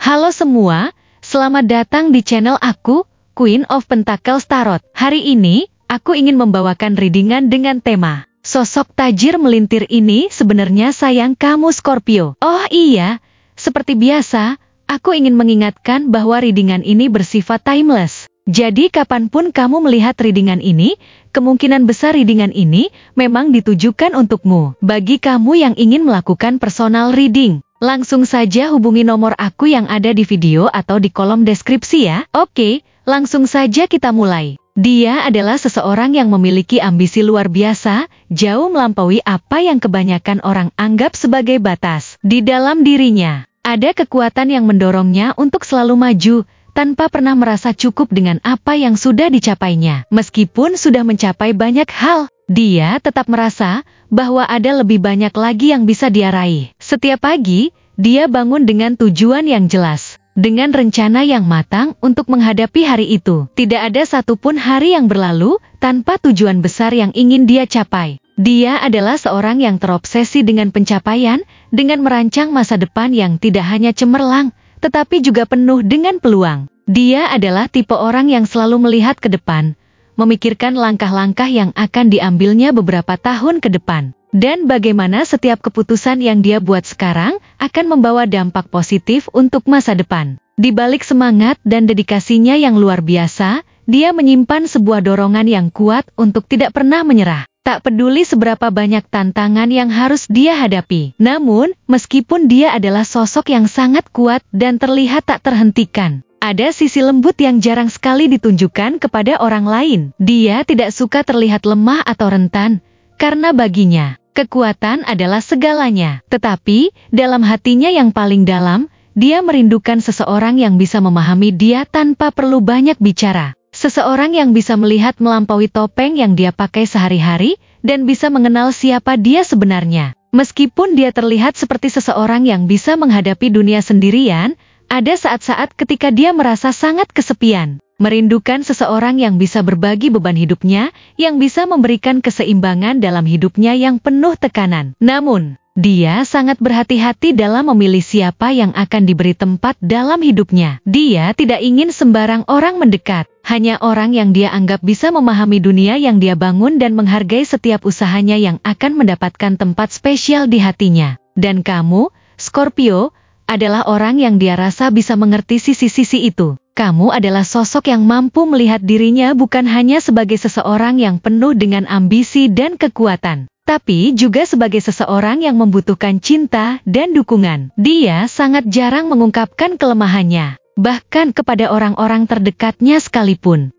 Halo semua, selamat datang di channel aku, Queen of Pentacles Tarot. Hari ini, aku ingin membawakan readingan dengan tema sosok tajir melintir ini sebenarnya sayang kamu Scorpio. Oh iya, seperti biasa, aku ingin mengingatkan bahwa readingan ini bersifat timeless. Jadi kapanpun kamu melihat readingan ini, kemungkinan besar readingan ini memang ditujukan untukmu. Bagi kamu yang ingin melakukan personal reading, langsung saja hubungi nomor aku yang ada di video atau di kolom deskripsi ya. Oke, langsung saja kita mulai. Dia adalah seseorang yang memiliki ambisi luar biasa, jauh melampaui apa yang kebanyakan orang anggap sebagai batas. Di dalam dirinya, ada kekuatan yang mendorongnya untuk selalu maju, tanpa pernah merasa cukup dengan apa yang sudah dicapainya. Meskipun sudah mencapai banyak hal, dia tetap merasa bahwa ada lebih banyak lagi yang bisa dia raih. Setiap pagi, dia bangun dengan tujuan yang jelas, dengan rencana yang matang untuk menghadapi hari itu. Tidak ada satupun hari yang berlalu tanpa tujuan besar yang ingin dia capai. Dia adalah seorang yang terobsesi dengan pencapaian, dengan merancang masa depan yang tidak hanya cemerlang, tetapi juga penuh dengan peluang. Dia adalah tipe orang yang selalu melihat ke depan, memikirkan langkah-langkah yang akan diambilnya beberapa tahun ke depan, dan bagaimana setiap keputusan yang dia buat sekarang akan membawa dampak positif untuk masa depan. Di balik semangat dan dedikasinya yang luar biasa, dia menyimpan sebuah dorongan yang kuat untuk tidak pernah menyerah. Tak peduli seberapa banyak tantangan yang harus dia hadapi. Namun, meskipun dia adalah sosok yang sangat kuat dan terlihat tak terhentikan, ada sisi lembut yang jarang sekali ditunjukkan kepada orang lain. Dia tidak suka terlihat lemah atau rentan, karena baginya, kekuatan adalah segalanya. Tetapi, dalam hatinya yang paling dalam, dia merindukan seseorang yang bisa memahami dia tanpa perlu banyak bicara. Seseorang yang bisa melihat melampaui topeng yang dia pakai sehari-hari, dan bisa mengenal siapa dia sebenarnya. Meskipun dia terlihat seperti seseorang yang bisa menghadapi dunia sendirian, ada saat-saat ketika dia merasa sangat kesepian. Merindukan seseorang yang bisa berbagi beban hidupnya, yang bisa memberikan keseimbangan dalam hidupnya yang penuh tekanan. Namun, dia sangat berhati-hati dalam memilih siapa yang akan diberi tempat dalam hidupnya. Dia tidak ingin sembarang orang mendekat, hanya orang yang dia anggap bisa memahami dunia yang dia bangun dan menghargai setiap usahanya yang akan mendapatkan tempat spesial di hatinya. Dan kamu, Scorpio, adalah orang yang dia rasa bisa mengerti sisi-sisi itu. Kamu adalah sosok yang mampu melihat dirinya bukan hanya sebagai seseorang yang penuh dengan ambisi dan kekuatan, tapi juga sebagai seseorang yang membutuhkan cinta dan dukungan. Dia sangat jarang mengungkapkan kelemahannya, bahkan kepada orang-orang terdekatnya sekalipun.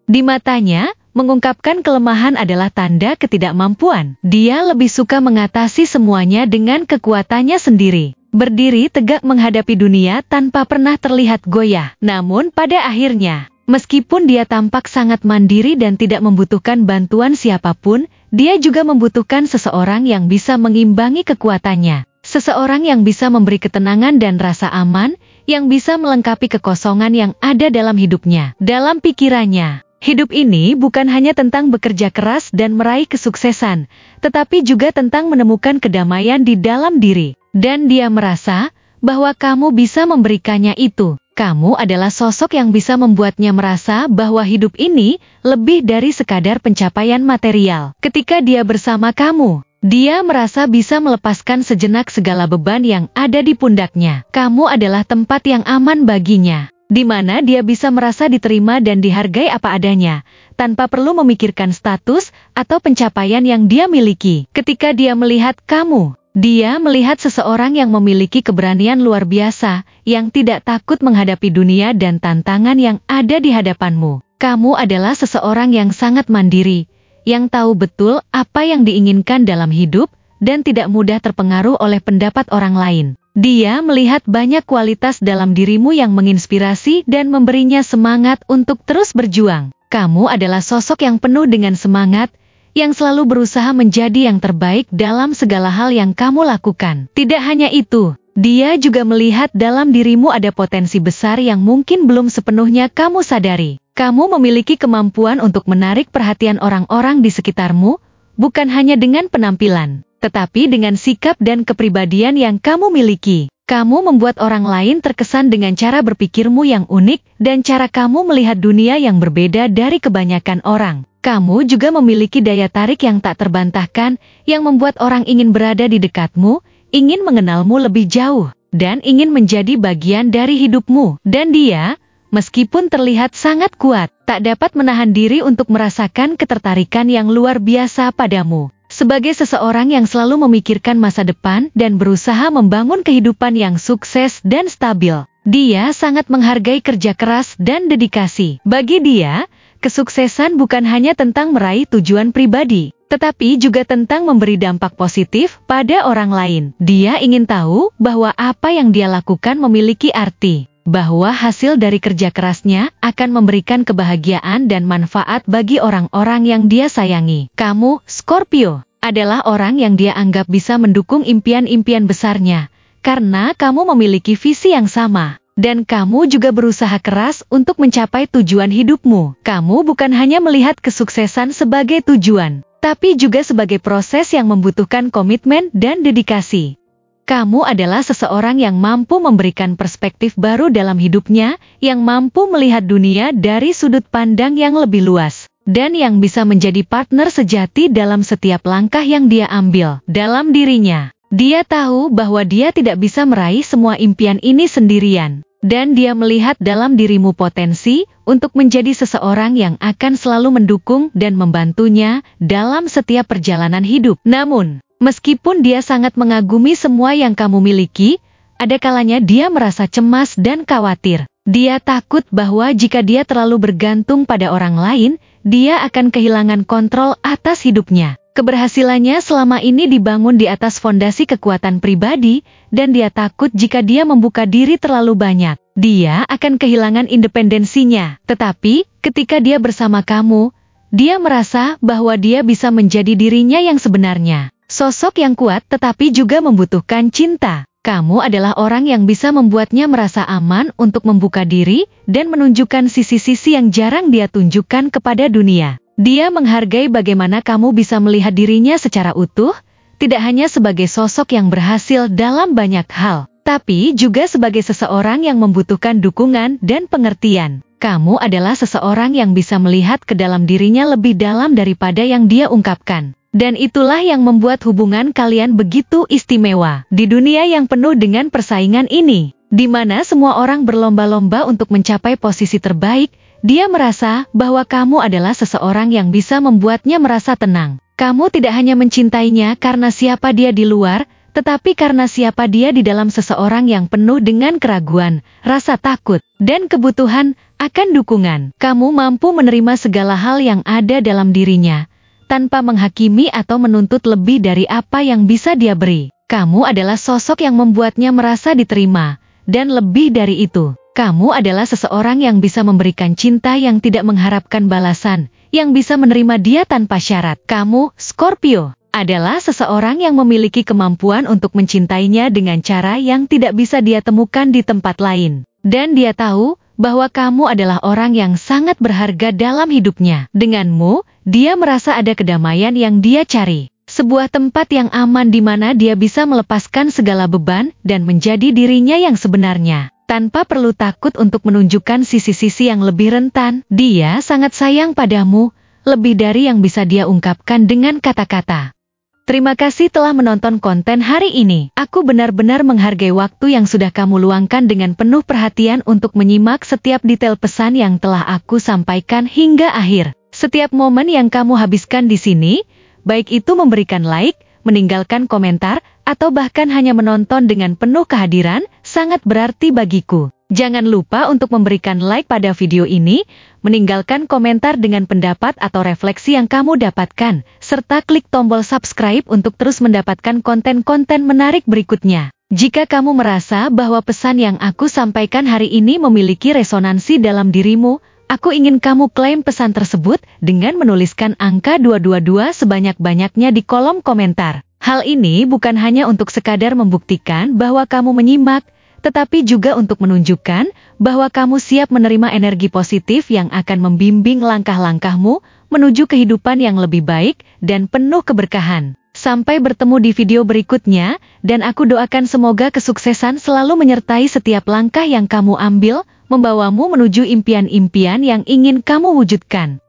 Di matanya, mengungkapkan kelemahan adalah tanda ketidakmampuan. Dia lebih suka mengatasi semuanya dengan kekuatannya sendiri. Berdiri tegak menghadapi dunia tanpa pernah terlihat goyah. Namun pada akhirnya, meskipun dia tampak sangat mandiri dan tidak membutuhkan bantuan siapapun, dia juga membutuhkan seseorang yang bisa mengimbangi kekuatannya. Seseorang yang bisa memberi ketenangan dan rasa aman, yang bisa melengkapi kekosongan yang ada dalam hidupnya. Dalam pikirannya, hidup ini bukan hanya tentang bekerja keras dan meraih kesuksesan, tetapi juga tentang menemukan kedamaian di dalam diri. Dan dia merasa bahwa kamu bisa memberikannya itu. Kamu adalah sosok yang bisa membuatnya merasa bahwa hidup ini lebih dari sekadar pencapaian material. Ketika dia bersama kamu, dia merasa bisa melepaskan sejenak segala beban yang ada di pundaknya. Kamu adalah tempat yang aman baginya, di mana dia bisa merasa diterima dan dihargai apa adanya, tanpa perlu memikirkan status atau pencapaian yang dia miliki. Ketika dia melihat kamu, dia melihat seseorang yang memiliki keberanian luar biasa, yang tidak takut menghadapi dunia dan tantangan yang ada di hadapanmu. Kamu adalah seseorang yang sangat mandiri, yang tahu betul apa yang diinginkan dalam hidup, dan tidak mudah terpengaruh oleh pendapat orang lain. Dia melihat banyak kualitas dalam dirimu yang menginspirasi dan memberinya semangat untuk terus berjuang. Kamu adalah sosok yang penuh dengan semangat, yang selalu berusaha menjadi yang terbaik dalam segala hal yang kamu lakukan. Tidak hanya itu, dia juga melihat dalam dirimu ada potensi besar yang mungkin belum sepenuhnya kamu sadari. Kamu memiliki kemampuan untuk menarik perhatian orang-orang di sekitarmu, bukan hanya dengan penampilan, tetapi dengan sikap dan kepribadian yang kamu miliki. Kamu membuat orang lain terkesan dengan cara berpikirmu yang unik dan cara kamu melihat dunia yang berbeda dari kebanyakan orang. Kamu juga memiliki daya tarik yang tak terbantahkan, yang membuat orang ingin berada di dekatmu, ingin mengenalmu lebih jauh, dan ingin menjadi bagian dari hidupmu. Dan dia, meskipun terlihat sangat kuat, tak dapat menahan diri untuk merasakan ketertarikan yang luar biasa padamu. Sebagai seseorang yang selalu memikirkan masa depan dan berusaha membangun kehidupan yang sukses dan stabil, dia sangat menghargai kerja keras dan dedikasi. Bagi dia, kesuksesan bukan hanya tentang meraih tujuan pribadi, tetapi juga tentang memberi dampak positif pada orang lain. Dia ingin tahu bahwa apa yang dia lakukan memiliki arti, bahwa hasil dari kerja kerasnya akan memberikan kebahagiaan dan manfaat bagi orang-orang yang dia sayangi. Kamu, Scorpio, adalah orang yang dia anggap bisa mendukung impian-impian besarnya, karena kamu memiliki visi yang sama. Dan kamu juga berusaha keras untuk mencapai tujuan hidupmu. Kamu bukan hanya melihat kesuksesan sebagai tujuan, tapi juga sebagai proses yang membutuhkan komitmen dan dedikasi. Kamu adalah seseorang yang mampu memberikan perspektif baru dalam hidupnya, yang mampu melihat dunia dari sudut pandang yang lebih luas, dan yang bisa menjadi partner sejati dalam setiap langkah yang dia ambil dalam dirinya. Dia tahu bahwa dia tidak bisa meraih semua impian ini sendirian, dan dia melihat dalam dirimu potensi untuk menjadi seseorang yang akan selalu mendukung dan membantunya dalam setiap perjalanan hidup. Namun, meskipun dia sangat mengagumi semua yang kamu miliki, ada kalanya dia merasa cemas dan khawatir. Dia takut bahwa jika dia terlalu bergantung pada orang lain, dia akan kehilangan kontrol atas hidupnya. Keberhasilannya selama ini dibangun di atas fondasi kekuatan pribadi, dan dia takut jika dia membuka diri terlalu banyak, dia akan kehilangan independensinya. Tetapi, ketika dia bersama kamu, dia merasa bahwa dia bisa menjadi dirinya yang sebenarnya. Sosok yang kuat tetapi juga membutuhkan cinta. Kamu adalah orang yang bisa membuatnya merasa aman untuk membuka diri dan menunjukkan sisi-sisi yang jarang dia tunjukkan kepada dunia. Dia menghargai bagaimana kamu bisa melihat dirinya secara utuh, tidak hanya sebagai sosok yang berhasil dalam banyak hal, tapi juga sebagai seseorang yang membutuhkan dukungan dan pengertian. Kamu adalah seseorang yang bisa melihat ke dalam dirinya lebih dalam daripada yang dia ungkapkan. Dan itulah yang membuat hubungan kalian begitu istimewa. Di dunia yang penuh dengan persaingan ini, di mana semua orang berlomba-lomba untuk mencapai posisi terbaik, dia merasa bahwa kamu adalah seseorang yang bisa membuatnya merasa tenang. Kamu tidak hanya mencintainya karena siapa dia di luar, tetapi karena siapa dia di dalam seseorang yang penuh dengan keraguan, rasa takut, dan kebutuhan akan dukungan. Kamu mampu menerima segala hal yang ada dalam dirinya, tanpa menghakimi atau menuntut lebih dari apa yang bisa dia beri. Kamu adalah sosok yang membuatnya merasa diterima, dan lebih dari itu, kamu adalah seseorang yang bisa memberikan cinta yang tidak mengharapkan balasan, yang bisa menerima dia tanpa syarat. Kamu, Scorpio, adalah seseorang yang memiliki kemampuan untuk mencintainya dengan cara yang tidak bisa dia temukan di tempat lain. Dan dia tahu bahwa kamu adalah orang yang sangat berharga dalam hidupnya. Denganmu, dia merasa ada kedamaian yang dia cari. Sebuah tempat yang aman di mana dia bisa melepaskan segala beban dan menjadi dirinya yang sebenarnya. Tanpa perlu takut untuk menunjukkan sisi-sisi yang lebih rentan, dia sangat sayang padamu, lebih dari yang bisa dia ungkapkan dengan kata-kata. Terima kasih telah menonton konten hari ini. Aku benar-benar menghargai waktu yang sudah kamu luangkan dengan penuh perhatian untuk menyimak setiap detail pesan yang telah aku sampaikan hingga akhir. Setiap momen yang kamu habiskan di sini, baik itu memberikan like, meninggalkan komentar, atau bahkan hanya menonton dengan penuh kehadiran, sangat berarti bagiku. Jangan lupa untuk memberikan like pada video ini, meninggalkan komentar dengan pendapat atau refleksi yang kamu dapatkan, serta klik tombol subscribe untuk terus mendapatkan konten-konten menarik berikutnya. Jika kamu merasa bahwa pesan yang aku sampaikan hari ini memiliki resonansi dalam dirimu, aku ingin kamu klaim pesan tersebut dengan menuliskan angka 222 sebanyak-banyaknya di kolom komentar. Hal ini bukan hanya untuk sekadar membuktikan bahwa kamu menyimak, tetapi juga untuk menunjukkan bahwa kamu siap menerima energi positif yang akan membimbing langkah-langkahmu menuju kehidupan yang lebih baik dan penuh keberkahan. Sampai bertemu di video berikutnya, dan aku doakan semoga kesuksesan selalu menyertai setiap langkah yang kamu ambil, membawamu menuju impian-impian yang ingin kamu wujudkan.